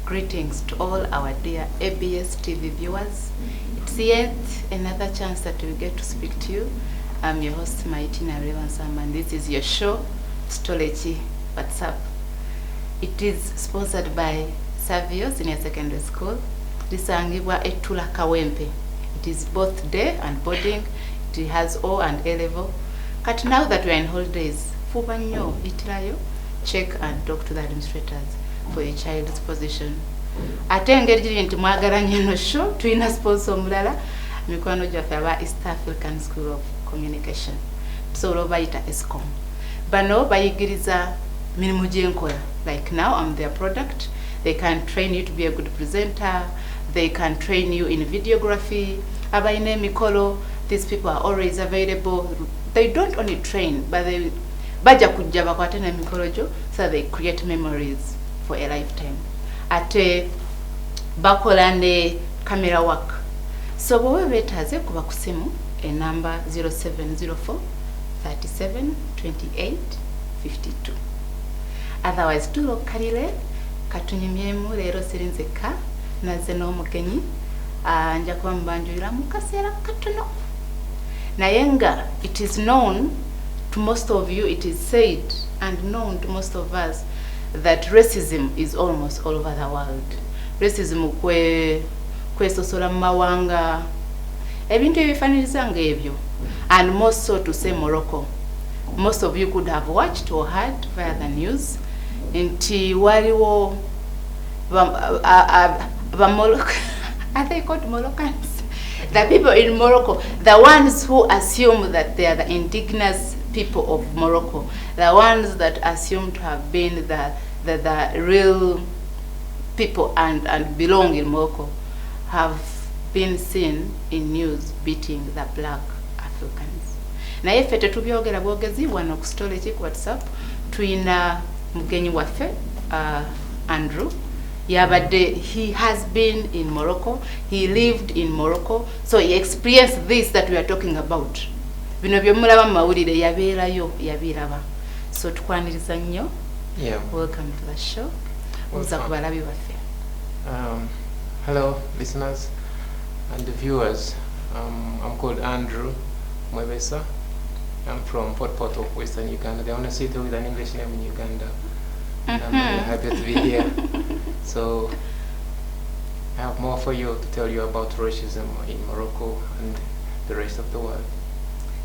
Greetings to all our dear ABS TV viewers. It's yet another chance that we get to speak to you. I'm your host, Maitina Revansam, and this is your show, Stolechi What's Up. It is sponsored by Savio Senior Secondary School. Lisangibwa Etula Kawempe. It is both day and boarding. It has O and A level. But now that we are in holidays, fubanyo itirayo, check and talk to the administrators for your child's position. Ate engeri nti mwagala nnyo show tulina sponsor omulala mikwano gyaffe aba East African School of Communication. So bayita ESCOM. Bano bayigiriza mirimu gyenkola. Like now I'm their product. They can train you to be a good presenter. They can train you in videography. Abayina emikolo. These people are always available. They don't only train, but they baja kujja bakwate n'emikolo gyo so they create memories for a lifetime. Ate bakola ne camera work. So bwe beetaze kuba ku simu enamba 0704 37 28 52. Otherwise tulokalire katunyumyemu leero sirinzeka nazze n'omugenyi nja kuba mbanjulira mu kaseera katono. Nayenga, it is known to most of you, it is said and known to most of us that racism is almost all over the world. Racism kwesosola mu mawanga ebintu ebifaniriza ng'ebyo, and more so to say Morocco. Most of you could have watched or heard via the news nti waliwo are they called Moroccans? The people in Morocco, the ones who assume that they are the indigenous people of Morocco, the ones that assume to have been the real people and belong in Morocco, have been seen in news beating the black Africans. Naye ffe tetubyogera bwogezi wano ku Stolechi ku WhatsApp tuyina mugenyi waffe Andrew. Yabade, he has been in Morocco, he lived in Morocco, so he experienced this that we are talking about. Bino byomulaba mawulire yabeerayo yabiraba. So tukwaniriza nnyo. Yeah. Welcome to the show. Uza kubalabi baffe. Hello listeners and the viewers. I'm called Andrew Mwebesa. I'm from Port of Western Uganda. The only city with an English name in Uganda. And I'm really happy to be here. So I have more for you to tell you about racism in Morocco and the rest of the world.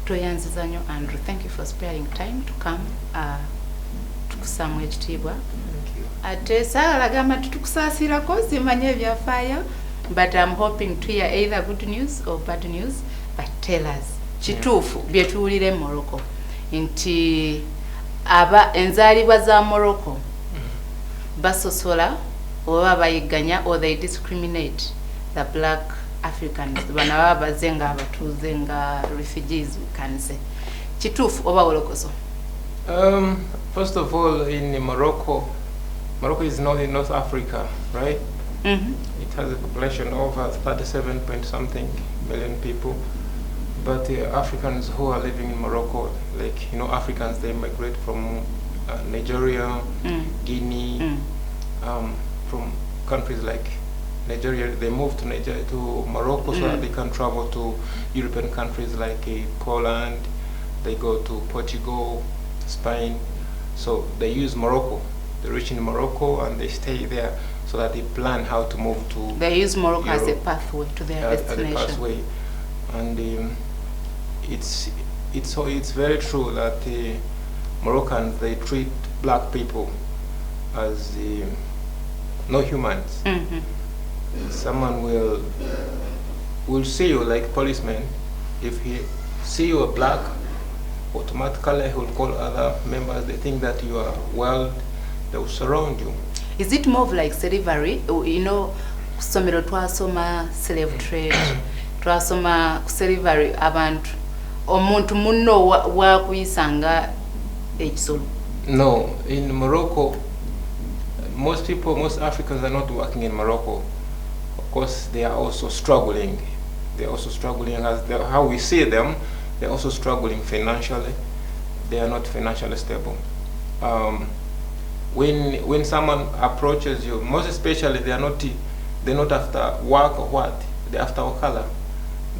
Toyanziza nnyo Andrew. Thank you for sparing time to come tukusamu ekitiibwa. Thank you. Ate saala gamba tutukusaasirako simanye ebyafaayo, but I'm hoping to hear either good news or bad news, but tell us kituufu byetuwulire Morocco nti aba enzaalibwa za Morocco basosola oba bayiganya or they discriminate the black Africans. Bana baba bazenga abatuuze nga refugees we can say. Kituufu oba wolokoso? First of all, in Morocco is not in North Africa, right? It has a population of over 37 point something million people. But the Africans who are living in Morocco, like, you know, Africans, they migrate from Nigeria, Guinea, from countries like Nigeria. They move to Morocco so that they can travel to European countries like Poland. They go to Portugal, Spain. So they use Morocco. They reach in Morocco and they stay there so that they plan how to move to. They use Morocco Europe, as a pathway to their destination. As a pathway. And it's very true that Moroccans, they treat black people as no humans. Someone will see you like policeman. If he see you are black, automatically he will call other members. They think that you are wild. They will surround you. Is it more of like slavery? You know, kusomero twasoma slave trade, twasoma slavery abantu omuntu munno wa kuyisanga ekisolo. No, in Morocco, most Africans are not working in Morocco. Of course, they are also struggling. They're also struggling as how we see them. They're also struggling financially. They are not financially stable. when someone approaches you, most especially they're not after work or what, they're after our color.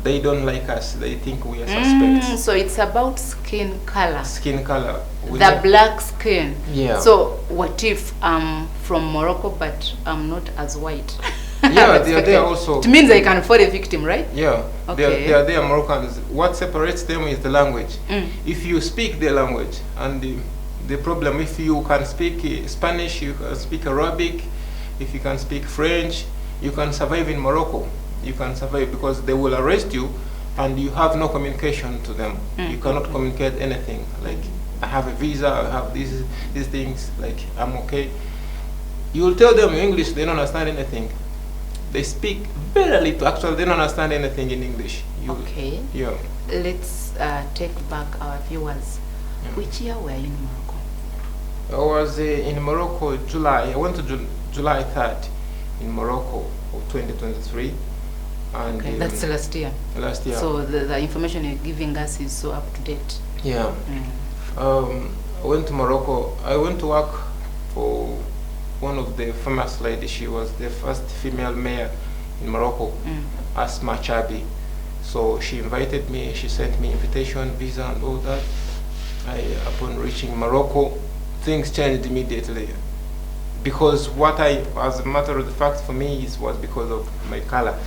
They don't like us. They think we are suspects. So it's about skin color. Skin color. The black skin. Yeah. So what if I'm from Morocco but I'm not as white? Yeah, they are there also. It means I can afford a victim, right? Yeah. Okay. They are there Moroccans. What separates them is the language. If you speak their language, and the problem, if you can speak Spanish, you can speak Arabic, if you can speak French, you can survive in Morocco. You can survive because they will arrest you and you have no communication to them. You cannot communicate anything. Like, I have a visa, I have these things, like, I'm okay. You will tell them in English, they don't understand anything. They speak very little. Actually, they don't understand anything in English. Okay. Yeah. Let's take back our viewers. Yeah. Which year were you in Morocco? I was in Morocco July. I went to July 3rd in Morocco of 2023. And Okay, that's last year. Last year. So the information you're giving us is so up to date. Yeah. I went to Morocco. I went to work for one of the famous ladies. She was the first female mayor in Morocco, Asma Chabi. So she invited me. She sent me invitation, visa, and all that. Upon reaching Morocco, things changed immediately. Because as a matter of the fact, for me, was because of my color.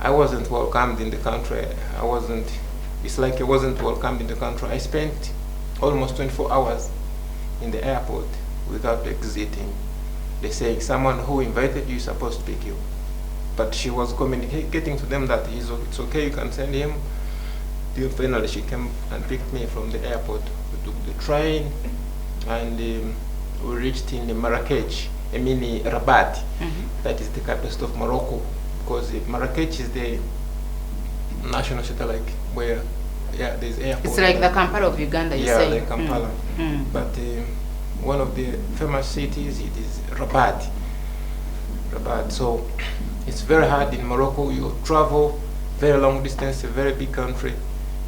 I wasn't welcomed in the country. It's like I wasn't welcomed in the country. I spent almost 24 hours in the airport without exiting. They say someone who invited you is supposed to pick you. But she was communicating to them that it's okay, you can send him. Till finally she came and picked me from the airport. We took the train and we reached in Marrakech, Rabat. That is the capital of Morocco. Because Marrakech is the national city, like where there's airport. It's like the Kampala of Uganda, you say? Yeah, like Kampala. But one of the famous cities, it is Rabat. So it's very hard in Morocco. You travel very long distance, a very big country.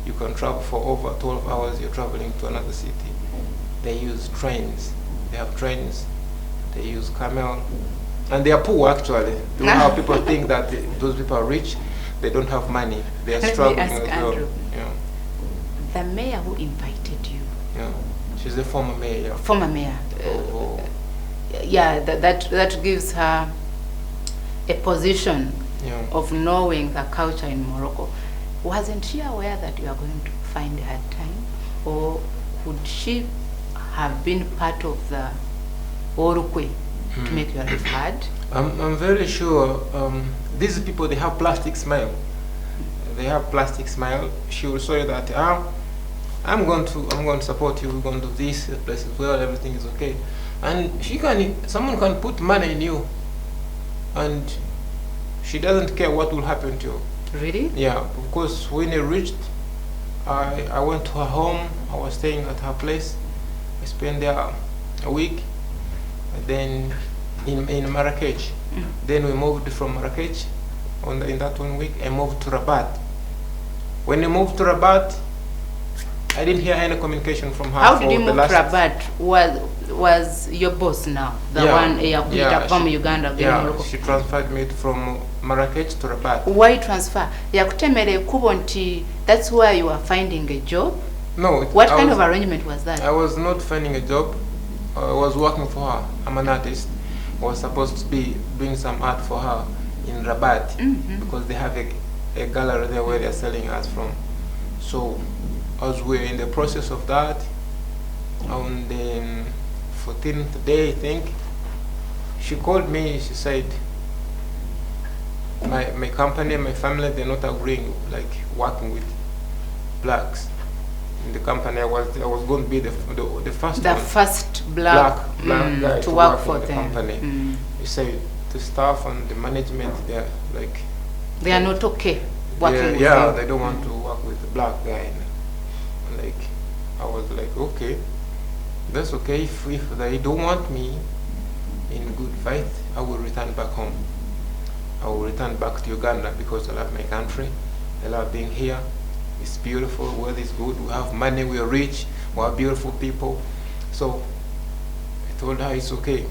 You can travel for over 12 hours. You're traveling to another city. They use trains. They have trains. They use camel. And they are poor, actually. You know how people think that those people are rich, they don't have money. They are struggling as well. Yeah. The mayor who invited you. Yeah, she's a former mayor. Yeah. Former mayor. Yeah, that gives her a position of knowing the culture in Morocco. Wasn't she aware that you are going to find a hard time, or could she have been part of the Orukwe? To make your life hard? I'm very sure these people, they have plastic smile. They have plastic smile. She will say that I'm going to support you. We're going to do this place as well. Everything is okay. And someone can put money in you, and she doesn't care what will happen to you. Really? Yeah, because when I reached, I went to her home. I was staying at her place. I spent there a week. Then in Marrakech. Then we moved from Marrakech. In that 1 week, I moved to Rabat. When I moved to Rabat, I didn't hear any communication from her. How did you move to Rabat? Was your boss now the one from Uganda? Yeah, she transferred me from Marrakech to Rabat. Why transfer? That's where you were finding a job? No. What kind of arrangement was that? I was not finding a job. I was working for her. I'm an artist. I was supposed to be doing some art for her in Rabat because they have a gallery there where they're selling art from. So as we're in the process of that, on the 14th day, I think, she called me. She said, my company, my family, they're not agreeing, like, working with blacks. In the company, I was going to be the first black guy to work for the them. company. He said the staff and the management, they're like, they are not okay working with yeah, you. they don't want to work with the black guy. And like, I was like, okay, that's okay. If they don't want me in good faith, I will return back home. I will return back to Uganda because I love my country. I love being here. It's beautiful, weather is good, we have money, we are rich, we are beautiful people. So I told her it's okay.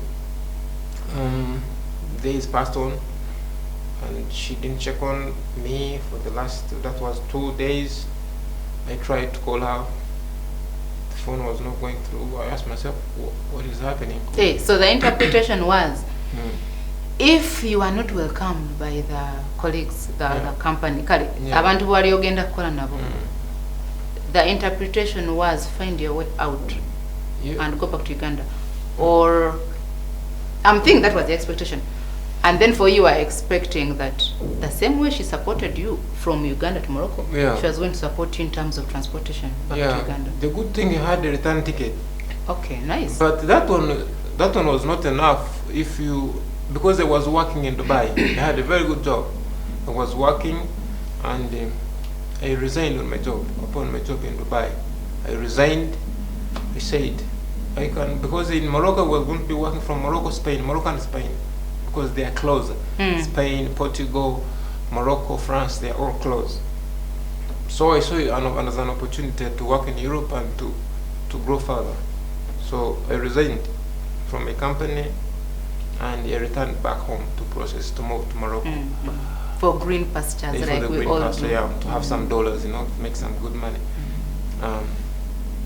Days passed on, and she didn't check on me for the last, that was 2 days. I tried to call her. The phone was not going through. I asked myself, what is happening? Hey, so the interpretation was, if you are not welcomed by the colleagues, the company, abantu bali ogenda kukola nabo, the interpretation was find your way out and go back to Uganda. Or I'm thinking that was the expectation. And then for you are expecting that the same way she supported you from Uganda to Morocco, she was going to support you in terms of transportation back to Uganda. The good thing, you had the return ticket. Okay, nice. But that one was not enough if you, because I was working in Dubai. I had a very good job. I was working, and I resigned on my job. Upon my job in Dubai, I resigned. I said, I can, because in Morocco we were going to be working from Morocco, and Spain, because they are close. Spain, Portugal, Morocco, France, they are all close. So I saw it as an opportunity to work in Europe and to grow further. So I resigned from my company, and I returned back home to move to Morocco. For green pastures, for like the we green all pasture, do. to have some dollars, to make some good money.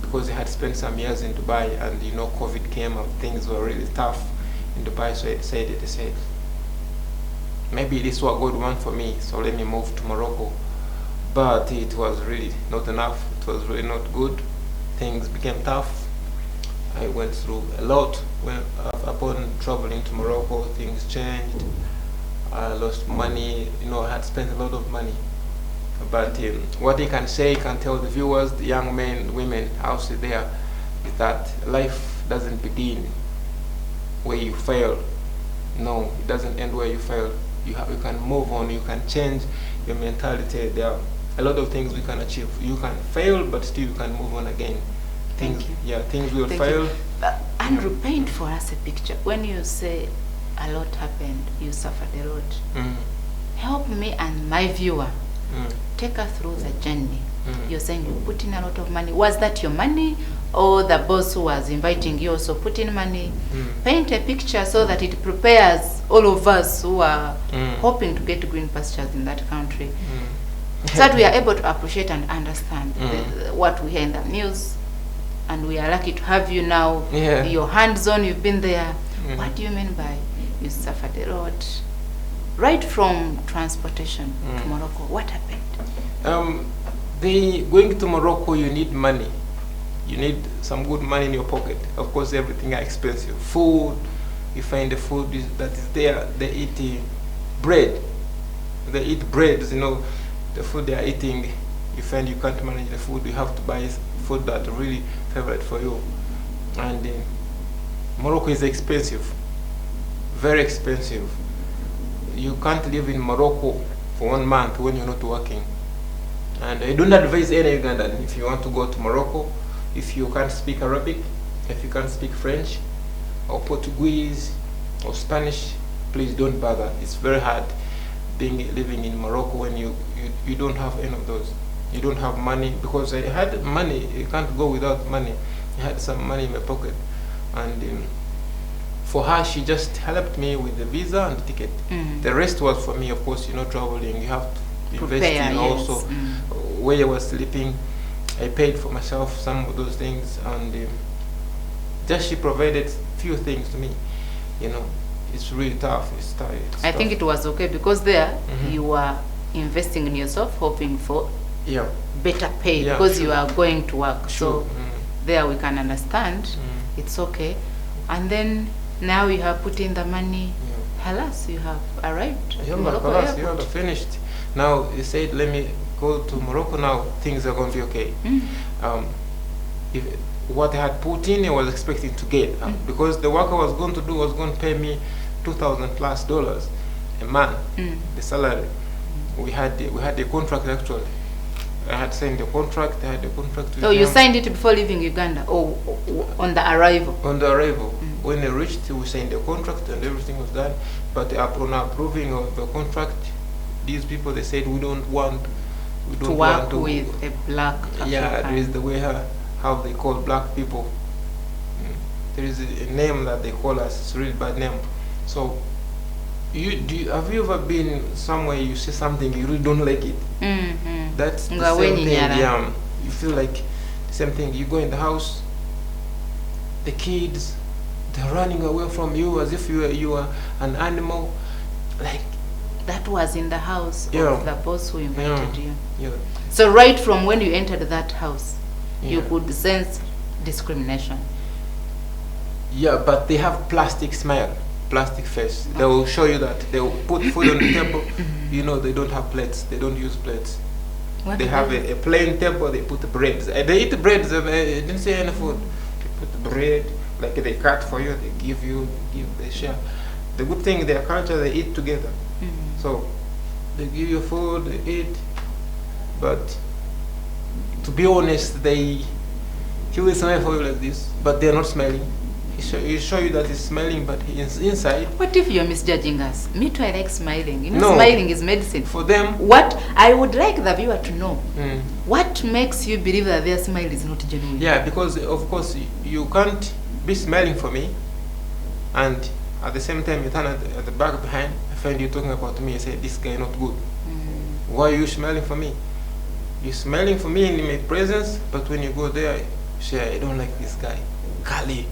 Because I had spent some years in Dubai, and COVID came and things were really tough in Dubai, so I decided, maybe this was a good one for me, so let me move to Morocco. But it was really not enough. It was really not good. Things became tough. I went through a lot. Upon traveling to Morocco, things changed. I lost money. I had spent a lot of money. But what I can say, can tell the viewers, the young men, women out there, is that life doesn't begin where you fail. No, it doesn't end where you fail. You can move on. You can change your mentality. There are a lot of things we can achieve. You can fail, but still you can move on again. Things will fail. Andrew, paint for us a picture. When you say a lot happened, you suffered a lot. Help me and my viewer. Take us through the journey. You're saying you put in a lot of money. Was that your money, or the boss who was inviting you also put in money? Paint a picture so that it prepares all of us who are hoping to get green pastures in that country, so that we are able to appreciate and understand what we hear in the news. And we are lucky to have you now. Your hands-on, you've been there. What do you mean by you suffered a lot? Right from transportation to Morocco, what happened? Going to Morocco, you need money. You need some good money in your pocket. Of course, everything is expensive. Food, you find the food that is there. They eat bread. They eat bread. The food they are eating, you find you can't manage the food. You have to buy food that really favorite for you. And Morocco is expensive, very expensive. You can't live in Morocco for 1 month when you're not working. And I don't advise any Ugandan, if you want to go to Morocco, if you can't speak Arabic, if you can't speak French or Portuguese or Spanish, please don't bother. It's very hard living in Morocco when you don't have any of those. You don't have money, because I had money. You can't go without money. I had some money in my pocket, and for her, she just helped me with the visa and the ticket. The rest was for me. Of course, traveling, you have to invest in also. Where I was sleeping, I paid for myself some of those things, and just she provided few things to me. It's really tough. I think it was okay, because there you were investing in yourself, hoping for better pay, because you are going to work. So there we can understand. It's okay. And then now you have put in the money. Halas, you have arrived at Morocco airport. You have finished. Now you said, let me go to Morocco. Now things are going to be okay. What I had put in, I was expecting to get, because the work I was going to do was going to pay me $2,000+ a month, the salary. We had the contract actually. I had signed the contract. I had the contract with them. You signed it before leaving Uganda, or on the arrival? On the arrival. When I reached, we signed the contract and everything was done. But upon approving of the contract, these people, they said, we don't want to work with a black African. It is the way how they call black people. there is a name that they call us. It's a really bad name. So have you ever been somewhere you see something you really don't like it? That's the same thing. Yeah, you feel like the same thing. You go in the house, the kids, they're running away from you as if you are an animal. Like that was in the house of the boss who invited you. Yeah. So right from when you entered that house, you could sense discrimination. Yeah, but they have plastic smile, plastic face. They will show you that. They will put food on the table. You know, they don't have plates. They don't use plates. They have a plain table. They put the breads. They eat the breads. They didn't say any food. They put the bread, like they cut for you. They give you, they share. The good thing in their culture, they eat together. So they give you food, they eat. But to be honest, he will smile for you like this, but they are not smiling. He show you that he's smiling, but he's inside. What if you're misjudging us? Me too, I like smiling. You know, smiling is medicine. For them. What I would like the viewer to know, what makes you believe that their smile is not genuine? Yeah, because of course you can't be smiling for me, and at the same time you turn at the back behind, I find you talking about me, I say, this guy not good. Why are you smiling for me? You're smiling for me in my presence, but when you go there, you say, I don't like this guy. Kali.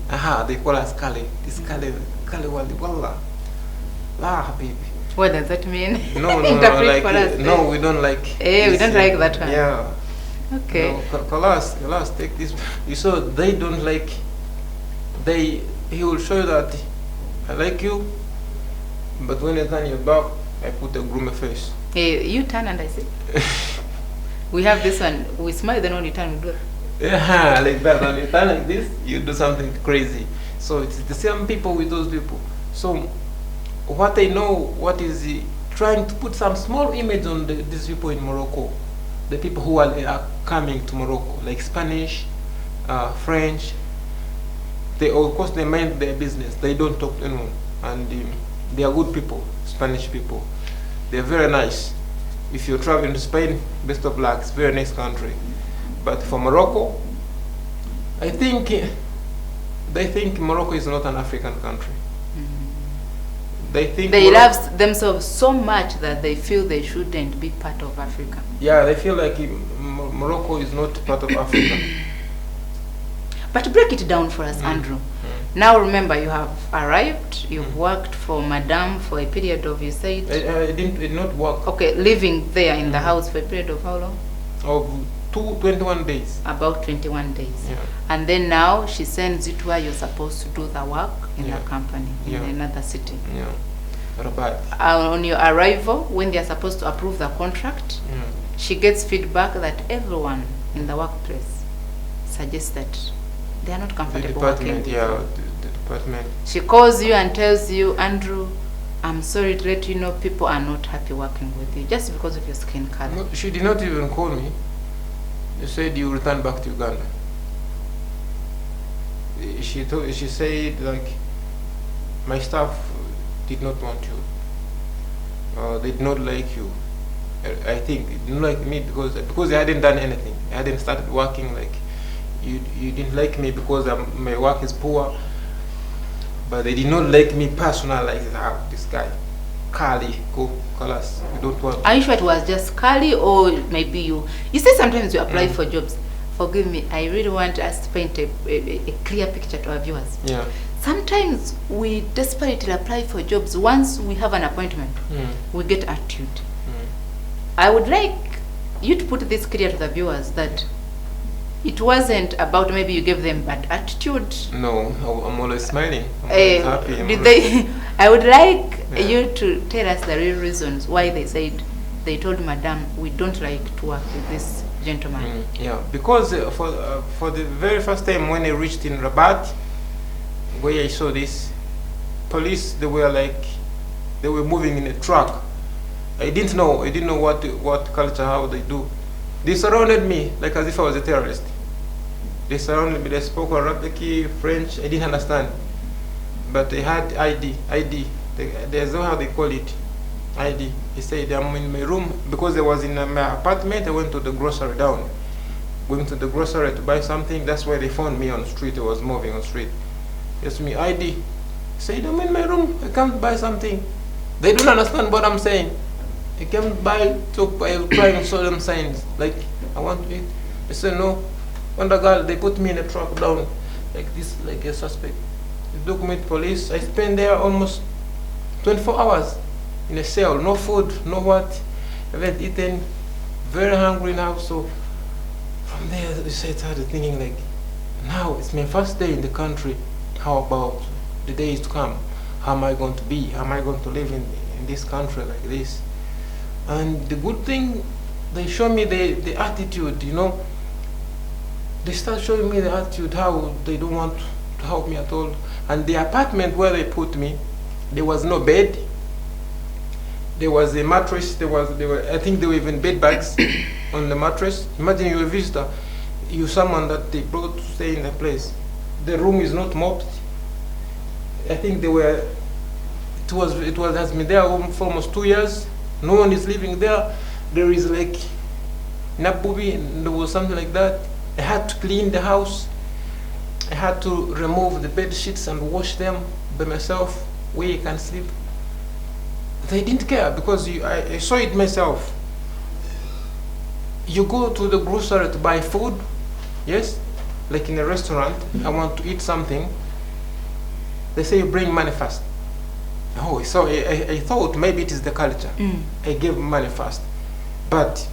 They call us Kali. This Kali wali wallah. Baby. What does that mean? No, like, no, we don't like. We don't like that one. Yeah. Okay. No, Kalas, take this. You saw they don't like. He will show you that I like you, but when you turn your back, I put a gloomy face. Hey, you turn and I say. We have this one. We smile, then when you turn, we do. Yeah, like that. When you turn like this, you do something crazy. So it's the same people with those people. So what I know, what is trying to put some small image on these people in Morocco, the people who are coming to Morocco, like Spanish, French. They of course they mind their business. They don't talk to anyone, and they are good people. Spanish people, they are very nice. If you're traveling to Spain, best of luck. It's a very nice country. But for Morocco, I think they think Morocco is not an African country. They think they love themselves so much that they feel they shouldn't be part of Africa. Yeah, they feel like Morocco is not part of Africa. But break it down for us, Andrew. Now remember, you have arrived, you've worked for Madame for a period of, you said? I did not work. Okay, living there in the house for a period of how long? Of 21 days. About 21 days. Yeah. And then now she sends you to where you're supposed to do the work in the company, in another city. Yeah. Rabat. On your arrival, when they are supposed to approve the contract, she gets feedback that everyone in the workplace suggests that they are not comfortable working with you. The department. She calls you and tells you, Andrew, I'm sorry to let you know people are not happy working with you just because of your skin color. No, she did not even call me. She said you return back to Uganda. She said like my staff did not want you. They did not like you. I think they didn't like me because I hadn't done anything. I hadn't started working. Like you didn't like me because my work is poor. But they did not like me personally. Like this guy, Kali, go call us. We don't want. Are you sure it was just Kali, or maybe you? You say sometimes you apply for jobs. Forgive me. I really want us to paint a clear picture to our viewers. Yeah. Sometimes we desperately apply for jobs. Once we have an appointment, we get attitude. I would like you to put this clear to the viewers that it wasn't about maybe you gave them bad attitude. No, I'm always smiling. I'm always happy. I would like you to tell us the real reasons why they told Madame, we don't like to work with this gentleman. Yeah, because for the very first time when I reached in Rabat, where I saw this police, they were moving in a truck. I didn't know what culture, how they do. They surrounded me like as if I was a terrorist. They surrounded me. They spoke Arabic, French. I didn't understand, but they had ID. There's how they call it, ID. He said I'm in my room because I was in my apartment. I went to the grocery down, going to the grocery to buy something. That's why they found me on the street. I was moving on the street. Yes, me ID. I said, I'm in my room. I can't buy something. They don't understand what I'm saying. I can't buy to I try and show them signs like I want to eat. They say no. When the girl they put me in a truck down like this, like a suspect. They took me to police. I spent there almost 24 hours in a cell. No food, no what. I haven't eaten. Very hungry now. So from there, I started thinking like, now it's my first day in the country. How about the days to come? How am I going to be? How am I going to live in this country like this? And the good thing, they show me the attitude, you know. They start showing me the attitude, how they don't want to help me at all. And the apartment where they put me, there was no bed. There was a mattress. I think there were even bed bags on the mattress. Imagine you're a visitor, you're someone that they brought to stay in the place. The room is not mopped. I think it has been there for almost 2 years. No one is living there. There is like Nabubi, there was something like that. I had to clean the house. I had to remove the bed sheets and wash them by myself where you can sleep. They didn't care because I saw it myself. You go to the grocery to buy food, yes, like in a restaurant, I want to eat something. They say you bring money first. Oh, so I thought maybe it is the culture. I gave money first. But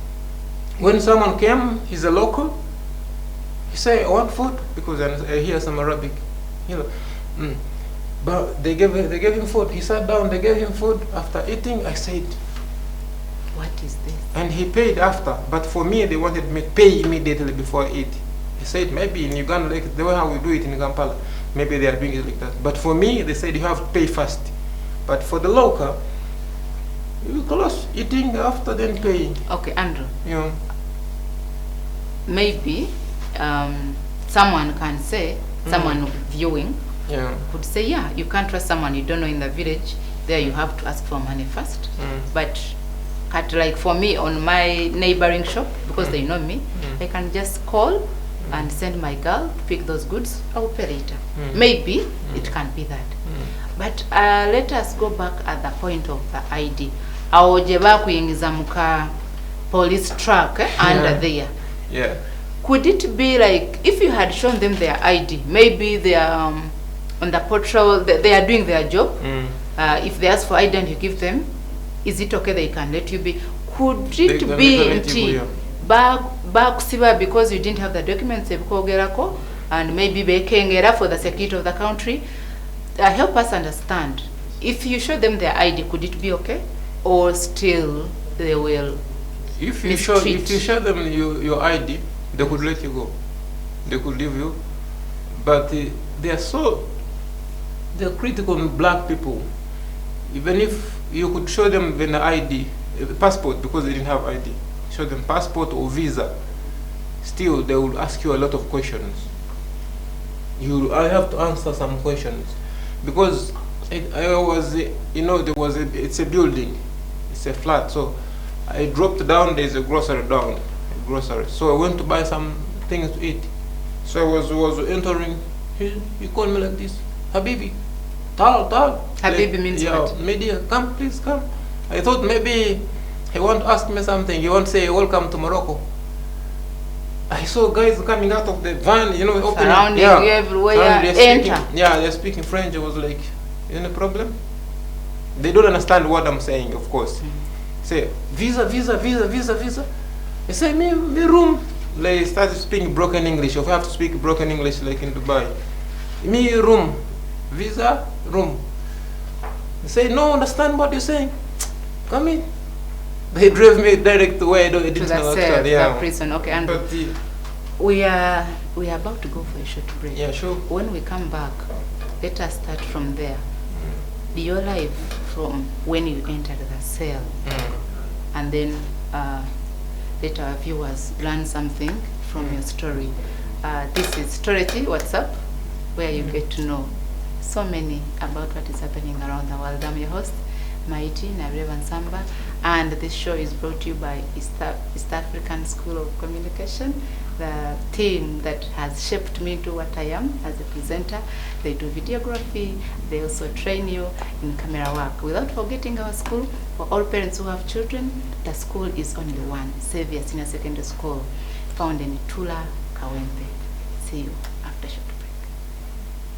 when someone came, he's a local, he say, I want food, because I hear some Arabic, you know. But they gave him food. He sat down, they gave him food. After eating, I said, what is this? And he paid after. But for me, they wanted me to pay immediately before I eat. He said, maybe in Uganda, like the way how we do it in Kampala, maybe they are doing it like that. But for me, they said you have to pay first. But for the local, you close eating after then paying. Okay, Andrew. Yeah. Maybe someone can say, someone viewing, could say, yeah, you can't trust someone you don't know in the village. There you have to ask for money first. But like for me on my neighboring shop, because they know me, I can just call and send my girl to pick those goods. I will pay later. Maybe it can be that. But let us go back at the point of the ID. Aojeba kuyingiza muka police truck under there. Yeah. Could it be like if you had shown them their ID, maybe they are on the patrol, they are doing their job. If they ask for ID and you give them, is it okay they can let you be? Could it be back because you didn't have the documents and maybe bekengera for the security of the country? Help us understand. If you show them their ID, could it be okay, or still they will? If you show them your ID, they could let you go. They could leave you, but they're critical on black people. Even if you could show them the ID, the passport, because they didn't have ID, show them passport or visa, still they will ask you a lot of questions. I have to answer some questions, because it's a building, it's a flat, so I dropped down, there's a grocery down, so I went to buy some things to eat. So I was entering, he called me like this, Habibi, tal. Habibi means what? Media, come, please come. I thought maybe he want to ask me something, he want to say welcome to Morocco. I saw guys coming out of the van, opening. Surrounding you everywhere, they're speaking French. I was like, any problem? They don't understand what I'm saying, of course. Say, visa. They say, me room. They started speaking broken English. If I have to speak broken English like in Dubai. Me room. Visa, room. They say, no, understand what you're saying. Come in. They drove me direct to where I didn't know actually. The prison. Okay, and we are about to go for a short break. Yeah, sure. When we come back, let us start from there. Your life from when you entered the cell, and then let our viewers learn something from your story. This is Stority WhatsApp, where you get to know so many about what is happening around the world. I'm your host, Maiti Nareva Nsamba, and this show is brought to you by East African School of Communication, the team that has shaped me to what I am as a presenter. They do videography, they also train you in camera work. Without forgetting our school, for all parents who have children, the school is only one, Xavier Senior Secondary School, found in Tula, Kawempe. See you after show.